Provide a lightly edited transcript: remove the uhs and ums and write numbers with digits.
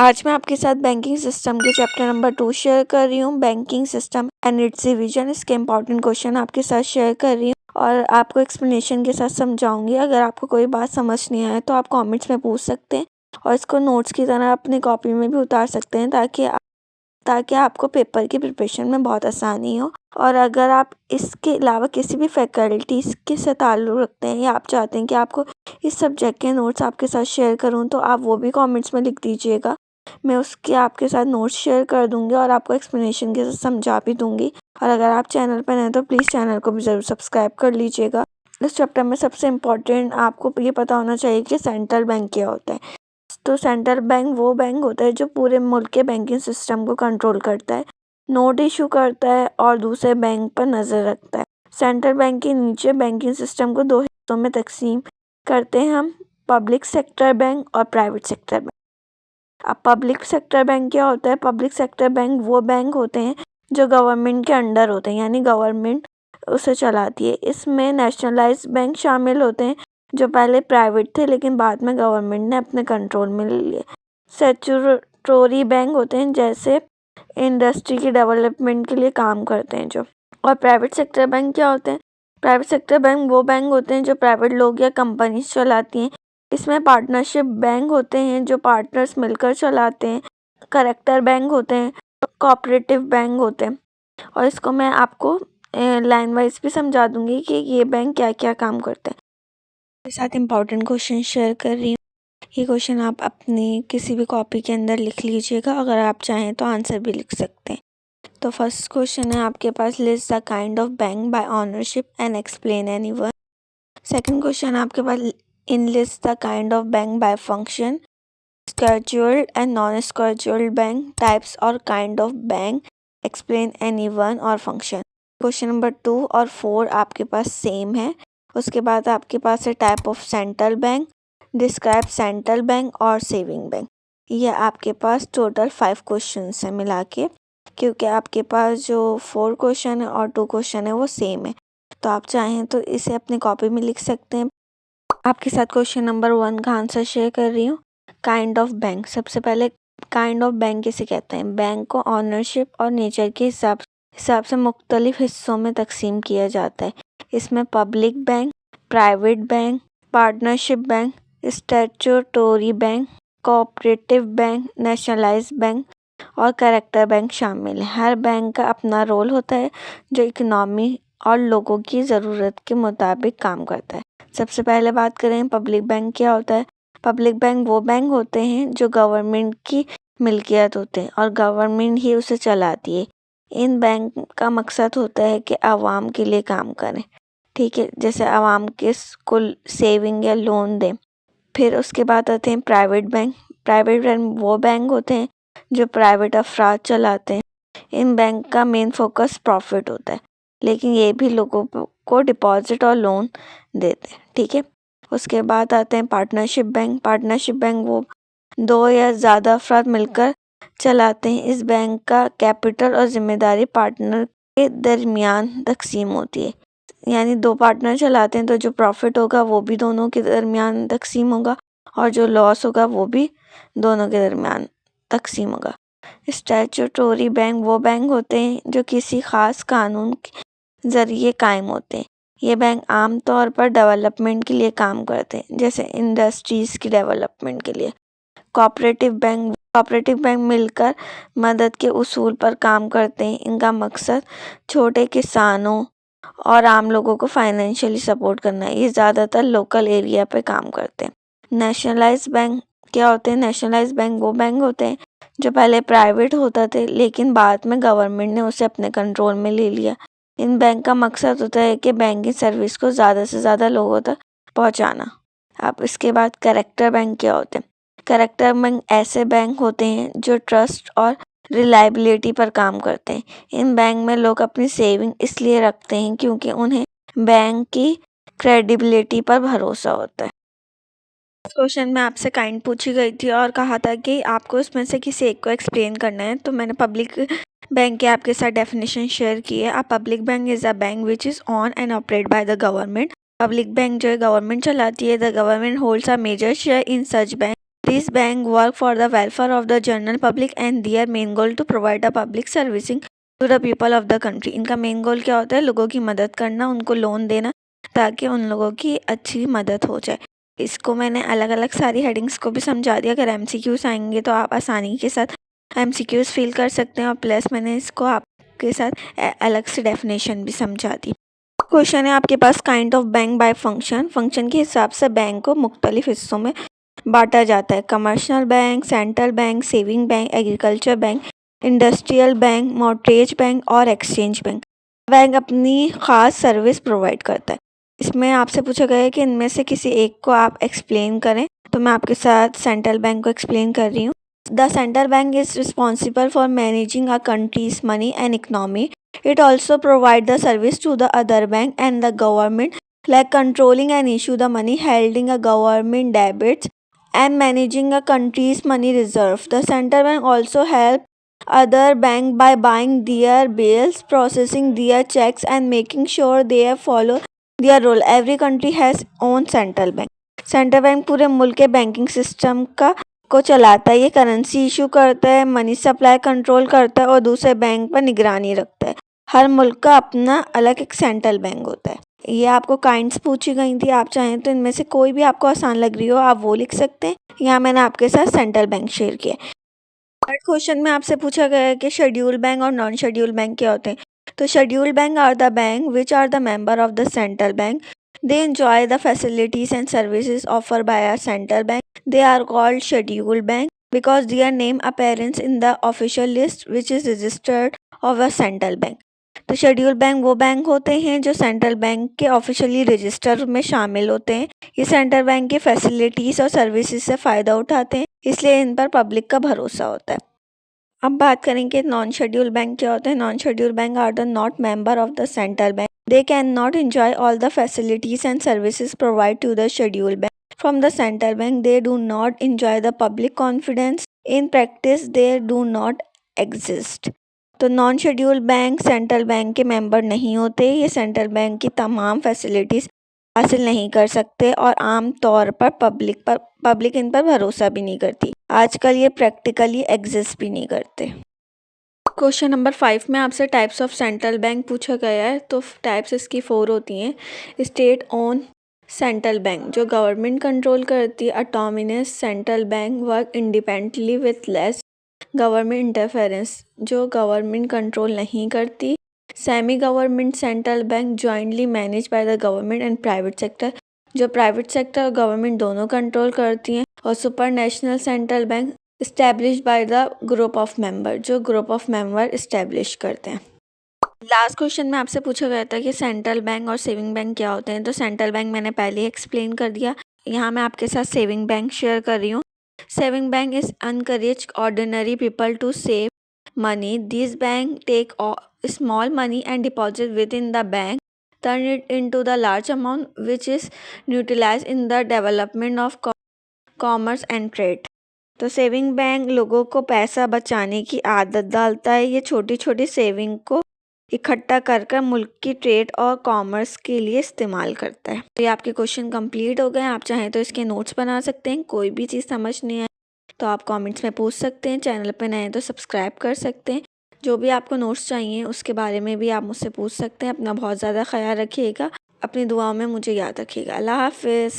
आज मैं आपके साथ बैंकिंग सिस्टम के चैप्टर नंबर 2 शेयर कर रही हूँ, banking system and it's revision. इसके इंपॉर्टेंट क्वेश्चन आपके साथ शेयर कर रही हूँ और आपको एक्सप्लेनेशन के साथ समझाऊंगी। अगर आपको कोई बात समझ नहीं आए तो आप कमेंट्स में पूछ सकते हैं और इसको नोट्स की तरह अपनी कॉपी में भी उतार सकते हैं ताकि आपको पेपर की प्रिपरेशन में बहुत आसानी हो। और अगर आप इसके अलावा किसी भी फैकल्टीज़ के साथ ताल्लुक़ रखते हैं या आप चाहते हैं कि आपको इस सब्जेक्ट के नोट्स आपके साथ शेयर करूं, तो आप वो भी कमेंट्स में लिख दीजिएगा। मैं उसके आपके साथ नोट्स शेयर कर दूंगी और आपको एक्सप्लेनेशन के साथ समझा भी दूंगी। और अगर आप चैनल पर हैं तो प्लीज़ चैनल को भी ज़रूर सब्सक्राइब कर लीजिएगा। इस चैप्टर में सबसे इम्पॉर्टेंट आपको ये पता होना चाहिए कि सेंट्रल बैंक क्या होता है। तो सेंट्रल बैंक वो बैंक होता है जो पूरे मुल्क के बैंकिंग सिस्टम को कंट्रोल करता है, नोट इशू करता है और दूसरे बैंक पर नज़र रखता है। सेंट्रल बैंक के नीचे बैंकिंग सिस्टम को 2 हिस्सों में तकसीम करते हैं हम, पब्लिक सेक्टर बैंक और प्राइवेट सेक्टर बैंक। अब पब्लिक सेक्टर बैंक क्या होता है? पब्लिक सेक्टर बैंक वो बैंक होते हैं जो गवर्नमेंट के अंडर होते हैं, यानी गवर्नमेंट उसे चलाती है। इसमें नेशनलाइज्ड बैंक शामिल होते हैं जो पहले प्राइवेट थे लेकिन बाद में गवर्नमेंट ने अपने कंट्रोल में ले लिए। स्टैट्यूटोरी बैंक होते हैं जैसे इंडस्ट्री के डेवलपमेंट के लिए काम करते हैं जो। और प्राइवेट सेक्टर बैंक क्या होते हैं? प्राइवेट सेक्टर बैंक वो बैंक होते हैं जो प्राइवेट लोग या कंपनीज चलाती हैं। इसमें पार्टनरशिप बैंक होते हैं जो पार्टनर्स मिलकर चलाते हैं। करेक्टर बैंक होते हैं, कोऑपरेटिव बैंक होते हैं। और इसको मैं आपको लाइन वाइज भी समझा दूंगी कि ये बैंक क्या क्या काम करते हैं। मेरे साथ इम्पॉर्टेंट क्वेश्चन शेयर कर रही हूँ। ये क्वेश्चन आप अपनी किसी भी कॉपी के अंदर लिख लीजिएगा, अगर आप चाहें तो आंसर भी लिख सकते हैं। तो फर्स्ट क्वेश्चन है आपके पास, list the kind of bank by ownership and explain any one. Second question आपके पास, enlist the kind of bank by function, scheduled and non-scheduled bank, types or kind of bank, explain any one or function। Question number 2 और 4 आपके पास same है। उसके बाद आपके पास है type of central bank, describe central bank और saving bank. ये आपके पास टोटल 5 क्वेश्चन है मिला के, क्योंकि आपके पास जो 4 क्वेश्चन है और 2 क्वेश्चन है वो सेम है। तो आप चाहें तो इसे अपनी कॉपी में लिख सकते हैं। आपके साथ क्वेश्चन नंबर 1 का आंसर शेयर कर रही हूँ। काइंड ऑफ बैंक, सबसे पहले काइंड ऑफ बैंक किसे कहते हैं? बैंक को ऑनरशिप और नेचर के हिसाब से मुख्तलिफ हिस्सों में तकसीम किया जाता है। इसमें public bank, private bank, partnership bank, statutory bank, cooperative bank, nationalised bank और करेक्टर बैंक शामिल है। हर बैंक का अपना रोल होता है जो इकोनॉमी और लोगों की ज़रूरत के मुताबिक काम करता है। सबसे पहले बात करें पब्लिक बैंक क्या होता है। पब्लिक बैंक वो बैंक होते हैं जो गवर्नमेंट की मिल्कियत होते हैं और गवर्नमेंट ही उसे चलाती है। इन बैंक का मकसद होता है कि आवाम के लिए काम करें, ठीक है, जैसे आवाम के कुल सेविंग या लोन दें। फिर उसके बाद आते हैं प्राइवेट बैंक। प्राइवेट बैंक वो बैंक होते हैं जो प्राइवेट अफराद चलाते हैं। इन बैंक का मेन फोकस प्रॉफिट होता है, लेकिन ये भी लोगों को डिपॉजिट और लोन देते हैं, ठीक है। उसके बाद आते हैं पार्टनरशिप बैंक। पार्टनरशिप बैंक वो 2 या ज़्यादा अफराद मिलकर चलाते हैं। इस बैंक का कैपिटल और जिम्मेदारी पार्टनर के दरमियान तकसीम होती है, यानी 2 पार्टनर चलाते हैं तो जो प्रॉफिट होगा वो भी दोनों के दरमियान तकसीम होगा और जो लॉस होगा वो भी दोनों के दरमियान तकसीम होगा। स्टैट्यूटोरी बैंक वो बैंक होते हैं जो किसी ख़ास कानून के ज़रिए कायम होते हैं। ये बैंक आम तौर पर डेवलपमेंट के लिए काम करते हैं, जैसे इंडस्ट्रीज़ की डेवलपमेंट के लिए। कोऑपरेटिव बैंक मिलकर मदद के उसूल पर काम करते हैं। इनका मकसद छोटे किसानों और आम लोगों को फाइनेंशियली सपोर्ट करना है। ये ज़्यादातर लोकल एरिया पे काम करते हैं। नेशनलाइज्ड बैंक क्या होते हैं? नेशनलाइज्ड बैंक वो बैंक होते हैं जो पहले प्राइवेट होता थे लेकिन बाद में गवर्नमेंट ने उसे अपने कंट्रोल में ले लिया। इन बैंक का मकसद होता है कि बैंकिंग सर्विस को ज़्यादा से ज़्यादा लोगों तक पहुंचाना। अब इसके बाद करेक्टर बैंक क्या होते हैं? करेक्टर बैंक ऐसे बैंक होते हैं जो ट्रस्ट और रिलायबिलिटी पर काम करते हैं। इन बैंक में लोग अपनी सेविंग इसलिए रखते हैं क्योंकि उन्हें बैंक की क्रेडिबिलिटी पर भरोसा होता है। क्वेश्चन में आपसे काइंड पूछी गई थी और कहा था कि आपको इसमें से किसी एक को एक्सप्लेन करना है, तो मैंने पब्लिक बैंक के आपके साथ डेफिनेशन शेयर की है। A public bank is a bank which is on and operate by the government. Public bank जो है गवर्नमेंट चलाती है। The government holds a major share in such bank These bank work for the welfare of the general public and their main goal to provide a public servicing to the people of the country. इनका main goal क्या होता है? लोगों की मदद करना, उनको loan देना ताकि उन लोगों की अच्छी मदद हो जाए। इसको मैंने अलग अलग सारी हेडिंग्स को भी समझा दिया। अगर MCQs आएंगे तो आप आसानी के साथ MCQs फिल कर सकते हैं और प्लस मैंने इसको आपके साथ अलग से डेफिनेशन भी समझा दी। क्वेश्चन है आपके पास, kind of bank by function. Function के हिसाब से बैंक को मुख्तलिफ हिस्सों में बांटा जाता है। Commercial bank, central bank, saving bank, agriculture bank, industrial bank, mortgage bank और एक्सचेंज बैंक। बैंक अपनी ख़ास सर्विस प्रोवाइड करता है। इसमें आपसे पूछा गया है कि इनमें से किसी एक को आप एक्सप्लेन करें, तो मैं आपके साथ सेंट्रल बैंक को एक्सप्लेन कर रही हूँ। The central bank is responsible for managing a countries money and economy. It also provide the service to the other bank and the government, like controlling and issue the money, holding a government debits, and managing a country's money reserve. The central bank also help other bank by buying their bills, processing their checks, and making sure they follow their role. Every country has own central bank. Central bank पूरे मुल्क के banking system को चलाता है। ये currency issue करता है, money supply control करता है और दूसरे बैंक पर निगरानी रखता है। हर मुल्क का अपना अलग एक सेंट्रल बैंक होता है। ये आपको काइंड्स पूछी गई थी, आप चाहें तो इनमें से कोई भी आपको आसान लग रही हो आप वो लिख सकते हैं। यहाँ मैंने आपके साथ सेंट्रल बैंक शेयर किया। थर्ड क्वेश्चन में आपसे पूछा गया है कि शेड्यूल बैंक और नॉन शेड्यूल बैंक क्या होते हैं। तो schedule bank are the bank which are the member of the central bank. They enjoy the facilities and services offered by a central bank. They are called scheduled bank because their name appears in the official list which is registered of a central bank. तो schedule bank वो bank होते हैं जो central bank के officially register में शामिल होते हैं। ये सेंट्रल बैंक की फैसिलिटीज़ और सर्विसेज से फ़ायदा उठाते हैं, इसलिए इन पर पब्लिक का भरोसा होता है। अब बात करेंगे नॉन शेड्यूल बैंक क्या होते हैं। Non schedule bank are the not member of the central bank. They cannot enjoy all the facilities and services provided to the scheduled bank from the central bank. They do not enjoy the public confidence. In practice, they do not exist. तो non schedule bank central bank के member नहीं होते। ये central bank की तमाम facilities हासिल नहीं कर सकते और आम तौर पर पब्लिक इन पर भरोसा भी नहीं करती। आजकल ये प्रैक्टिकली एग्जिस्ट भी नहीं करते। क्वेश्चन नंबर 5 में आपसे टाइप्स ऑफ सेंट्रल बैंक पूछा गया है। तो टाइप्स इसकी 4 होती हैं। स्टेट ओन सेंट्रल बैंक जो गवर्नमेंट कंट्रोल करती है। Autonomous central bank work independently with less government interference जो गवर्नमेंट कंट्रोल नहीं करती। Semi government central bank jointly manage by the government and private sector जो प्राइवेट सेक्टर और government दोनों control करती हैं। और super national central bank establish by the group of member जो ग्रुप ऑफ मेंबर इस्टेब्लिश करते हैं। लास्ट क्वेश्चन में आपसे पूछा गया था कि सेंट्रल बैंक और सेविंग बैंक क्या होते हैं। तो सेंट्रल बैंक मैंने पहले ही एक्सप्लेन कर दिया। यहाँ मैं आपके साथ सेविंग बैंक शेयर कर रही हूँ। Saving bank is encourage ordinary people to save money. This bank take small money and deposit within the bank, turn it into the large amount which is utilized in the development of commerce and trade. तो saving bank लोगों को पैसा बचाने की आदत डालता है। ये छोटी छोटी सेविंग को इकट्ठा कर कर मुल्क की ट्रेड और कॉमर्स के लिए इस्तेमाल करता है। तो ये आपके क्वेश्चन कंप्लीट हो गए। आप चाहें तो इसके नोट्स बना सकते हैं। कोई भी चीज़ समझ नहीं आए तो आप कमेंट्स में पूछ सकते हैं। चैनल पर नए हैं तो सब्सक्राइब कर सकते हैं। जो भी आपको नोट्स चाहिए उसके बारे में भी आप मुझसे पूछ सकते हैं। अपना बहुत ज़्यादा ख्याल रखिएगा। अपनी दुआओं में मुझे याद रखिएगा। अल्लाह हाफिज़।